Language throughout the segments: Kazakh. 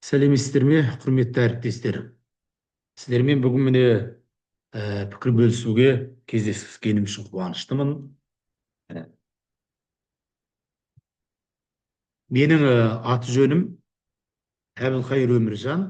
Сәлеметсіздер ме, құрметті әріптестер? Сіздермен бүгін міне пікір бөлісуге кездескенім үшін қуаныштымын. Ә, Менің аты жөнім Әбілқайыр Өміржан,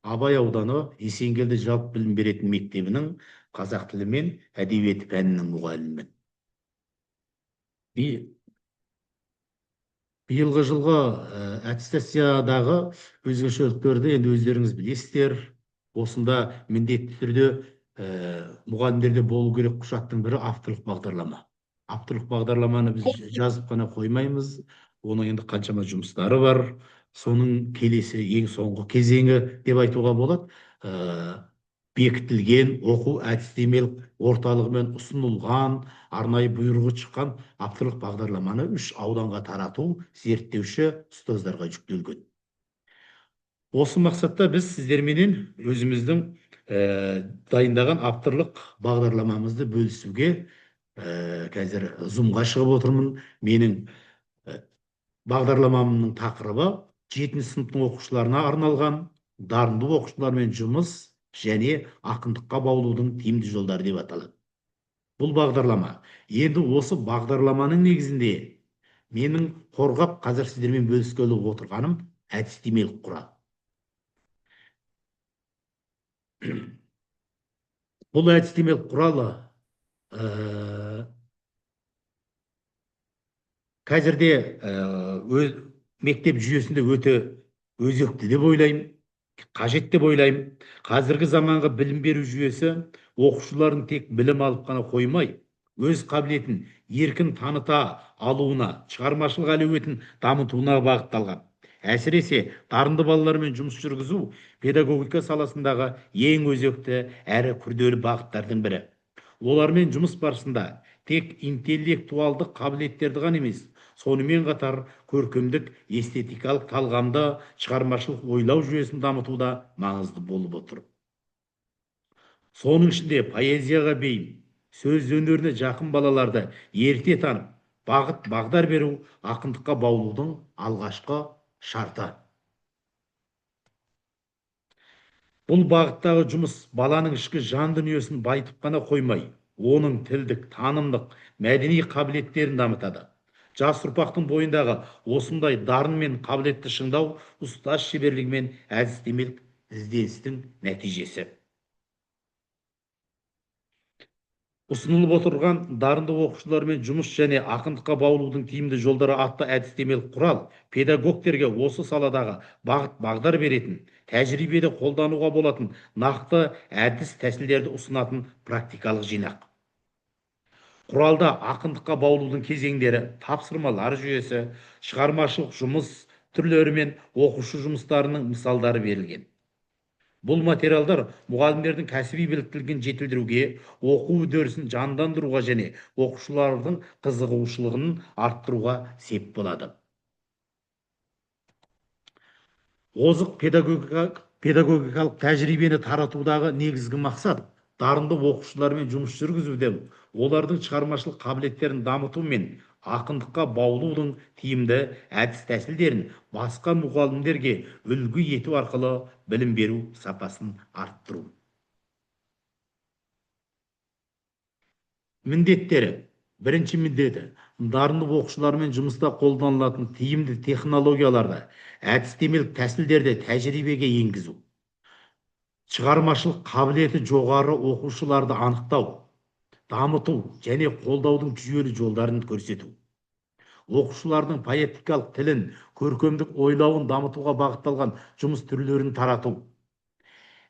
Абай ауданы Есенгелді жалпы білім беретін мектебінің қазақ тілі мен әдебиеті пәнінің мұғалімімін. Би- Биылғы жылғы аттестациядағы өзгешеліктерді енді өздеріңіз білесіздер. Осында міндетті түрде мұғалімдерде болу керек құжаттың бірі авторлық бағдарлама. Авторлық бағдарламаны біз жазып қана қоймаймыз. Оның енді қаншама жұмыстары бар. Соның келесі ең соңғы кезеңі деп айтуға болады. Бекітілген оқу әдістемелік орталығымен ұсынылған арнайы бұйрығы шыққан авторлық бағдарламаны 3 ауданға тарату зерттеуші ұстаздарға жүктелген. Осы мақсатта біз сіздерменен өзіміздің дайындаған авторлық бағдарламамызды бөлісуге қазір зумға шығып отырмын. Менің бағдарламамның тақырыбы 7-ші сыныптың оқушыларына арналған дарынды оқушылармен жұмыс және ақындыққа баулудың тиімді жолдары деп аталады. Бұл бағдарлама. Енді осы бағдарламаның негізінде менің қорғап қазір сіздермен бөліскелі отырғаным әдістемелік құрал. Бұл әдістемелік құралы қазірде мектеп жүйесінде өте өзекті деп ойлаймын, қажет деп ойлаймын. Қазіргі заманғы білім беру жүйесі оқушылардың тек білім алып қана қоймай, өз қабілетін еркін таныта алуына, шығармашылық әлеуетін дамытуына бағытталған. Әсіресе дарынды балалармен жұмыс жүргізу педагогика саласындағы ең өзекті әрі күрделі бағыттардың бірі. Олармен жұмыс барысында тек интеллектуалдық қабілеттерді ғана емес, сонымен қатар көркемдік, эстетикалық талғамды, шығармашылық ойлау жүйесін дамытуда маңызды болып отыр. Соның ішінде поэзияға бейім, сөз өнеріне жақын балаларды ерте танып, бағыт бағдар беру ақындыққа баулудың алғашқы шарты. Бұл бағыттағы жұмыс баланың ішкі жан дүниесін байытып қана қоймай, оның тілдік, танымдық, мәдени қабілеттерін дамытады. Жас ұрпақтың бойындағы осындай дарын мен қабілетті шыңдау ұстаз шеберлігі мен әдістемелік ізденістің нәтижесі. Ұсынылып отырған дарынды оқушылармен жұмыс және ақындыққа баулудың тиімді жолдары атты әдістемелік құрал педагогтерге осы саладағы бағыт бағдар беретін, тәжірибеде қолдануға болатын нақты әдіс тәсілдерді ұсынатын практикалық жинақ. Құралда ақындыққа баулудың кезеңдері, тапсырмалар жүйесі, шығармашылық жұмыс түрлері мен оқушы жұмыстарының мысалдары берілген. Бұл материалдар мұғалімдердің кәсіби біліктілігін жетілдіруге, оқу үдерісін жандандыруға және оқушылардың қызығушылығын арттыруға сеп болады. Озық педагогикалық тәжірибені таратудағы негізгі мақсат дарынды оқушылармен жұмыс жүргізуде, олардың шығармашылық қабілеттерін дамыту мен ақындыққа баулудың тиімді әдіс тәсілдерін басқа мұғалімдерге үлгі ету арқылы білім беру сапасын арттыру. Міндеттері. Бірінші міндеті дарынды оқушылармен жұмыста қолданылатын тиімді технологияларды, әдістемелік тәсілдерді тәжірибеге енгізу. Шығармашылық қабілеті жоғары оқушыларды анықтау, дамыту және қолдаудың жүйелі жолдарын көрсету. Оқушылардың поэтикалық тілін, көркемдік ойлауын дамытуға бағытталған жұмыс түрлерін тарату.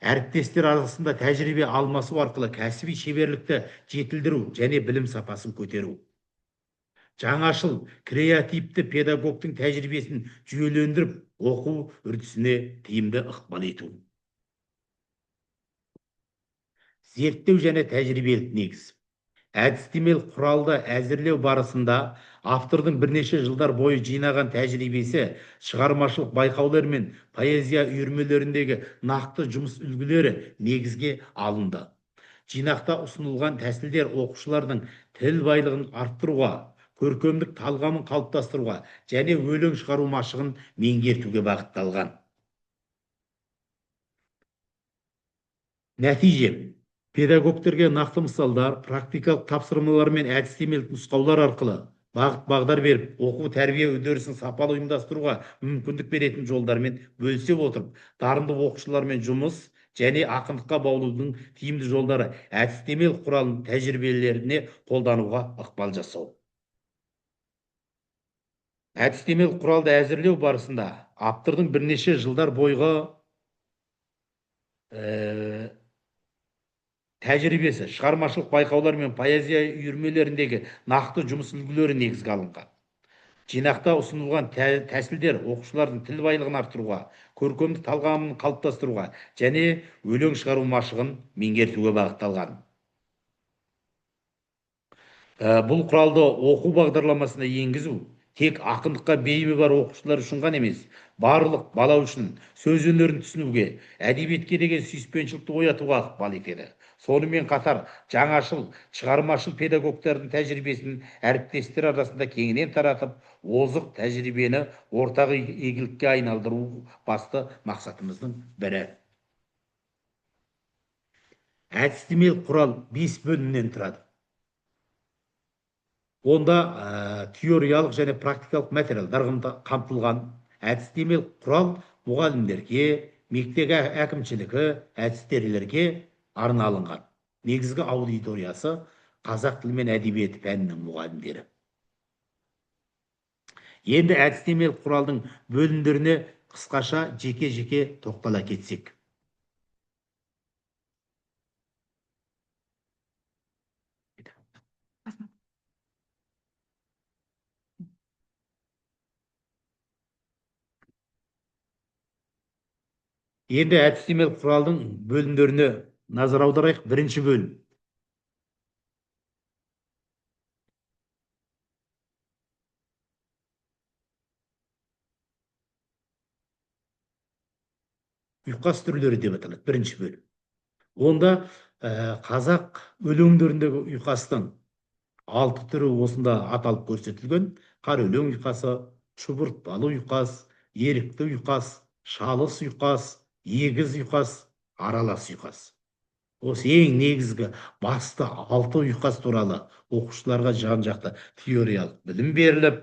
Әріптестер арасында тәжірибе алмасу арқылы кәсіби шеберлікті жетілдіру және білім сапасын көтеру. Жаңашыл, креативті педагогтың тәжірибесін жүйелендіріп, оқу үрдісіне тиімді ықпал ету. Зерттеу және тәжірибелік негіз. Әдістемелік құралды әзірлеу барысында автордың бірнеше жылдар бойы жинаған тәжірибесі, шығармашылық байқаулар мен поэзия үйірмелеріндегі нақты жұмыс үлгілері негізге алынды. Жинақта ұсынылған тәсілдер оқушылардың тіл байлығын арттыруға, көркемдік талғамын қалыптастыруға және өлең шығару машығын меңгертуге бағытталған. нәтиже: педагогтерге нақты мысалдар, практикалық тапсырмалар мен әдістемелік нұсқаулар арқылы бағыт бағдар беріп, оқу тәрбие үдерісін сапалы ұйымдастыруға мүмкіндік беретін жолдармен бөлісе отырып, дарынды оқушылармен жұмыс және ақындыққа баулудың тиімді жолдары әдістемелік құралын тәжірибелеріне қолдануға ықпал жасау. Әдістемелік құралды әзірлеу барысында автордың бірнеше жылдар бойғы тәжірибесі, шығармашылық байқаулар мен поэзия үйірмелеріндегі нақты жұмыс үлгілері негізге алынған. Жинақта ұсынылған тәсілдер оқушылардың тіл байлығын арттыруға, көркемдік талғамын қалыптастыруға және өлең шығару машығын меңгертуге бағытталған. Бұл құралды оқу бағдарламасына енгізу тек ақындыққа бейімі бар оқушылар үшін ғана емес, барлық бала үшін сөз өнерін түсінуге, әдебиетке деген сүйіспеншілікті оятуға ықпал етеді. Сонымен қатар жаңашыл, шығармашыл педагогтардың тәжірибесін әріптестер арасында кеңінен таратып, озық тәжірибені ортақ игілікке айналдыру басты мақсатымыздың бірі. Әдістемелік құрал 5 бөлімнен тұрады. Онда теориялық және практикалық материалдар қамтылған. Әдістемелік құрал мұғалімдерге, мектеп әкімшілігі, әдістерлерге арналынған. Негізгі аудиториясы қазақ тілі мен әдебиеті пәнінің мұғалімдері. Енді әдістемелік құралдың бөлімдеріне қысқаша жеке-жеке тоқтала кетсек. Енді әдістемелік құралдың бөлімдеріне назар аударайық. Бірінші бөлім. Ұйқас түрлері деп аталады. Бірінші бөлім. Онда қазақ өлеңдеріндегі ұйқастың 6 түрі осында аталып көрсетілген. Қар өлең ұйқасы, шұбыртпалы ұйқас, ерікті ұйқас, шалыс ұйқас, егіз ұйқас, аралас ұйқас. Осы ең негізгі басты 6 ұйқас туралы оқушыларға жан-жақты теориялық білім беріліп,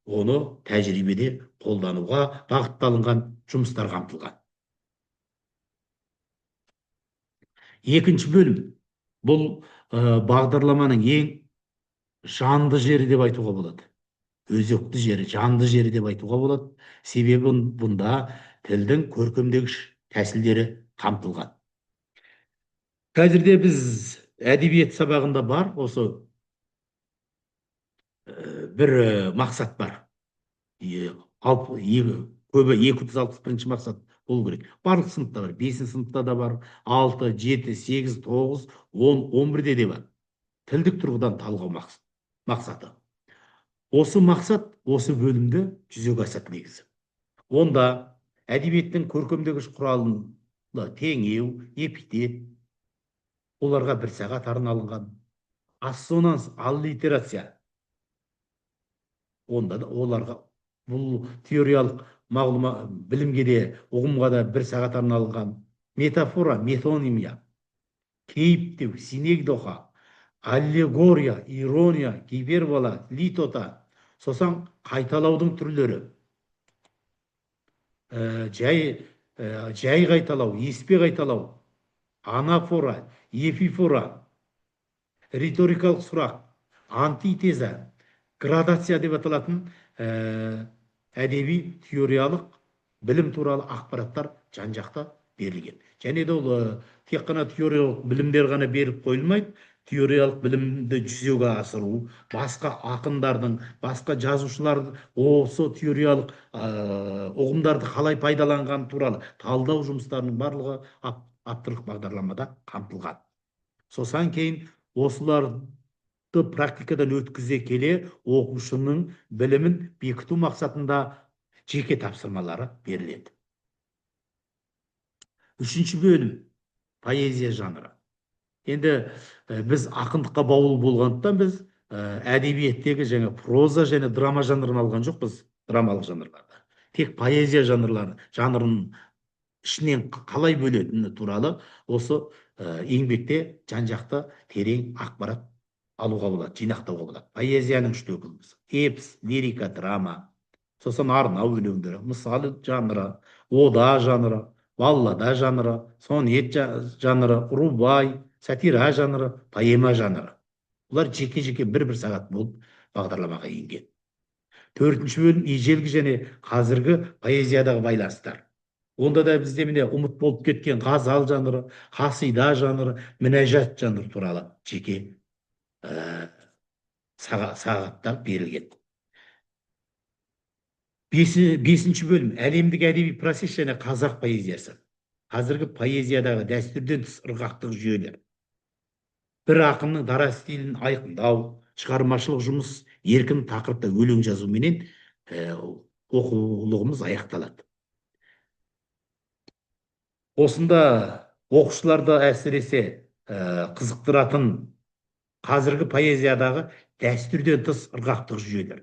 оны тәжірибеде қолдануға бағытталынған жұмыстар қамтылған. Екінші бөлім. Бұл бағдарламаның ең жанды жері деп айтуға болады. Өзекті жері, жанды жері деп айтуға болады. Себебі бұнда тілдің көркемдегіш тәсілдері қамтылған. Қазірде біз әдебиет сабағында бар, осы бір мақсат бар. Көбі 261 мақсат болу керек. Барлық сыныпта бар. 5 сыныпта да бар, 6, 7, 8, 9, 10, 11-де де бар. Тілдік тұрғыдан талғау мақсаты. Осы мақсат осы бөлімді жүзеге асады негізі. Онда әдебиеттің көркемдегіш құралында теңеу, эпитет, оларға 1 сағат арналған. Ассонанс, аллитерация. Онда да оларға бұл теориялық білімге де, ұғымға да 1 сағат арналған. Метафора, метонимия, кейіптеу, синекдоха, аллегория, ирония, гипербола, литота, сосан қайталаудың түрлері. Жай қайталау, еспе қайталау, анафора, эпифора, риторикалық сұрақ, антитеза, градация деп аталатын әдеби теориялық білім туралы ақпараттар жан-жақта берілген. Және де ол тек қана теориялық білімдер ғана беріп қойылмайды. Теориялық білімді жүзеге асыру, басқа ақындардың, басқа жазушылардың осы теориялық ұғымдарды қалай пайдаланған туралы талдау жұмыстарының барлығы авторлық бағдарламада қамтылған. Сосан кейін осыларды практикадан өткізе келе, оқушының білімін бекіту мақсатында жеке тапсырмалары беріледі. Үшінші бөлім. Поэзия жанры. Енді біз ақындыққа баулу болғандықтан біз әдебиеттегі жаңа проза және драма жанрын алған жоқпыз, драмалық жанрларда. Тек поэзия жанрын ішінен қалай бөлетіні туралы осы еңбекте жан жақты терең ақпарат алуға болады, жинақтауға болады. Поэзияның үш өкілі: эпос, лирика, драма, сосын арнау өлеңдері, мысалы жанры, ода жанры, баллада жанры, сонет жанры, рубай, сатира жанры, поэма жанры. Бұлар жеке-жеке бір-бір сағат болып бағдарламаға енген. Төртінші бөлім ежелгі және қазіргі поэзиядағы байланыстар. Онда да бізде міне ұмыт болып кеткен ғазал жанры, қасида жанры, мінәжат жанры туралы жеке сағаттар берілген. Бесінші бөлім әлемдік әдеби процесс және қазақ поэзиясы. Қазіргі поэзиядағы дәстүрден тыс ырғақтық жүйелер. Бір ақынның дара стилін айқындау, шығармашылық жұмыс еркін тақырыпта өлең жазуменен оқулығымыз аяқталады. Осында оқушыларды әсіресе қызықтыратын қазіргі поэзиядағы дәстүрден тыс ырғақтық жүйелер.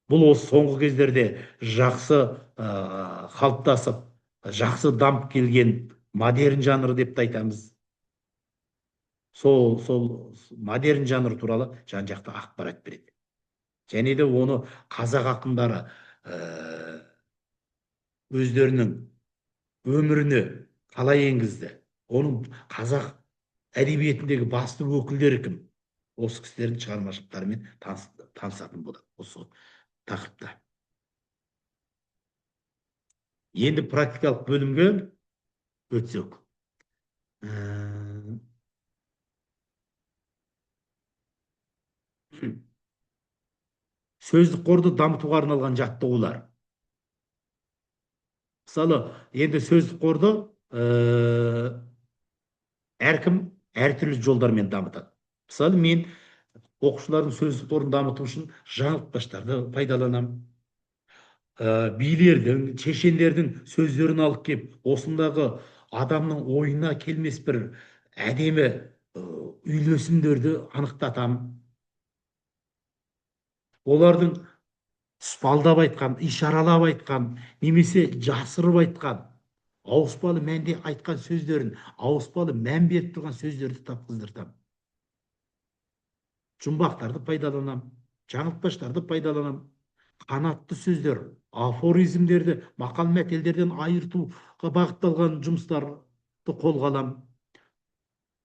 Бұл осы соңғы кездерде жақсы қалыптасып, жақсы дамып келген модерн жанры деп айтамыз. Сол модерн жанр туралы жан-жақты ақпарат береді. Және де оны қазақ ақындары өздерінің өміріне қалай енгізді, оның қазақ әдебиетіндегі басты өкілдері кім, осы кісілердің шығармашылықтарымен танысатын болады осы тақырыпта. Енді практикалық бөлімге өтсек. Сөздік қорды дамытуға арналған жаттығулар. Мысалы, енді сөздік қорды әркім әртүрлі жолдармен дамытады. Мысалы, мен оқушылардың сөздік қорын дамыту үшін жаңылтпаштарды пайдаланамын. Билердің, шешендердің сөздерін алып келіп, осындағы адамның ойына келмес бір әдемі үйлесімдерді анықтатамын. Олардың тұспалдап айтқан, ишаралап айтқан, немесе жасырып айтқан, ауыспалы мәнде айтқан сөздерін, ауыспалы мән беріп тұрған сөздерді тапқыздыртамын. Жұмбақтарды пайдаланамын, жаңылтпаштарды пайдаланамын. Қанатты сөздер, афоризмдерді мақал мәтелдерден айыртуға бағытталған жұмыстарды қолға аламын.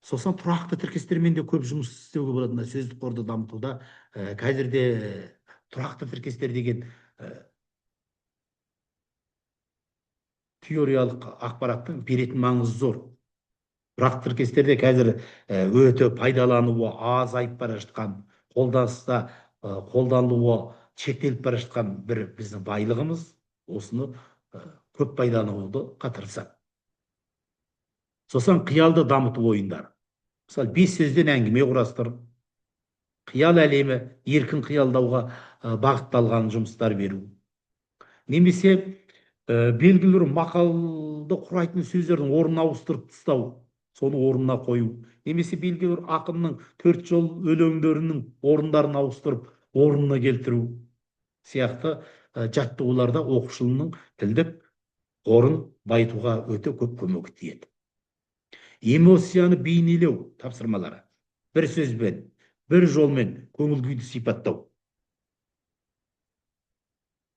Сосын тұрақты тіркестермен де көп жұмыс істеуге болады. Сөздік қорды дамытуда қазірде тұрақты тіркестер деген теориялық ақпараттың беретін маңызы зор. Тұрақты тіркестерде қазір өте пайдалануы азайып бара жатқан, қолданыста қолданылуы шектеліп бара жатқан бір біздің байлығымыз, осыны көп пайдалануды қатырсақ. Сосын қиялды дамыту ойындары. Мысалы, 5 сөзден әңгіме құрастырып, қиял әлемі еркін қиялдауға бағытталған жұмыстар беру. Немесе белгілі бір мақалды құрайтын сөздердің орнын ауыстырып тастау, соны орнына қою. Немесе белгілі бір ақынның 4 жол өлеңдерінің орындарын ауыстырып, орнына келтіру сияқты жаттығуларда оқушының тілдік қорын байытуға өте көп көмек тиеді. Эмоцияны бейнелеу тапсырмалары. Бір сөзбен, бір жолмен көңіл күйді сипаттау.